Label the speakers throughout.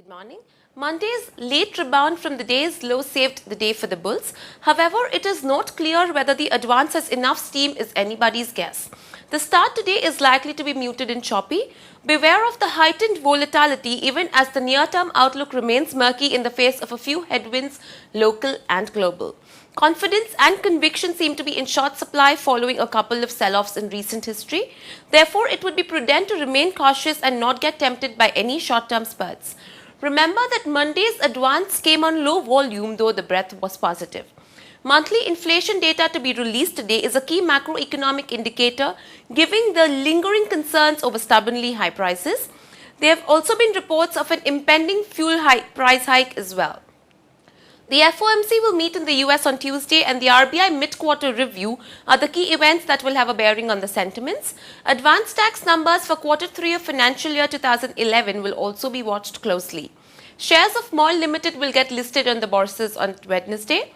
Speaker 1: Good morning. Monday's late rebound from the day's low saved the day for the bulls. However, it is not clear whether the advance has enough steam is anybody's guess. The start today is likely to be muted and choppy. Beware of the heightened volatility even as the near-term outlook remains murky in the face of a few headwinds, local and global. Confidence and conviction seem to be in short supply following a couple of sell-offs in recent history. Therefore, it would be prudent to remain cautious and not get tempted by any short-term spurts. Remember that Monday's advance came on low volume, though the breadth was positive. Monthly inflation data to be released today is a key macroeconomic indicator, giving the lingering concerns over stubbornly high prices. There have also been reports of an impending fuel price hike as well. The FOMC will meet in the US on Tuesday, and the RBI mid-quarter review are the key events that will have a bearing on the sentiments. Advanced tax numbers for Q3 of financial year 2011 will also be watched closely. Shares of MOL Limited will get listed on the bourses on Wednesday.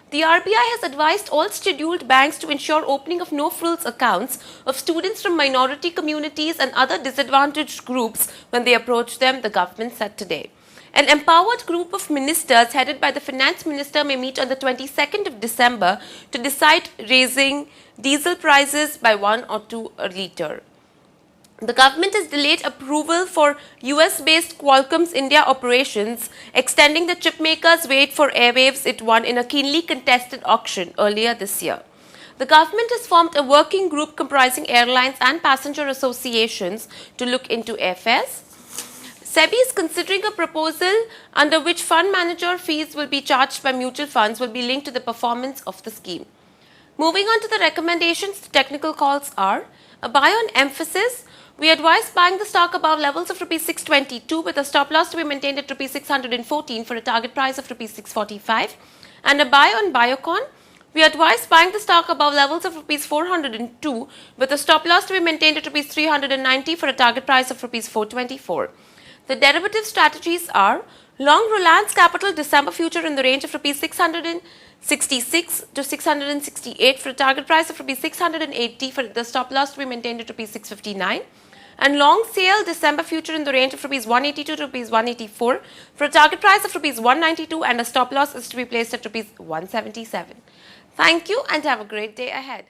Speaker 1: The RBI has advised all scheduled banks to ensure opening of no-frills accounts of students from minority communities and other disadvantaged groups when they approach them, the government said today. An empowered group of ministers headed by the finance minister may meet on the 22nd of December to decide raising diesel prices by 1 or 2 a litre. The government has delayed approval for US-based Qualcomm's India operations, extending the chipmaker's wait for airwaves it won in a keenly contested auction earlier this year. The government has formed a working group comprising airlines and passenger associations to look into airfares. SEBI is considering a proposal under which fund manager fees will be charged by mutual funds will be linked to the performance of the scheme. Moving on to the recommendations, the technical calls are a buy on Mphasis. We advise buying the stock above levels of Rs 622 with a stop loss to be maintained at Rs 614 for a target price of Rs 645. And a buy on Biocon. We advise buying the stock above levels of Rs 402 with a stop loss to be maintained at Rs 390 for a target price of Rs 424. The derivative strategies are long Reliance Capital December future in the range of Rs 666 to 668 for a target price of Rs 680 for the stop loss to be maintained at Rs 659. And long sale December future in the range of Rs 182 to Rs 184 for a target price of Rs 192 and a stop loss is to be placed at Rs 177. Thank you and have a great day ahead.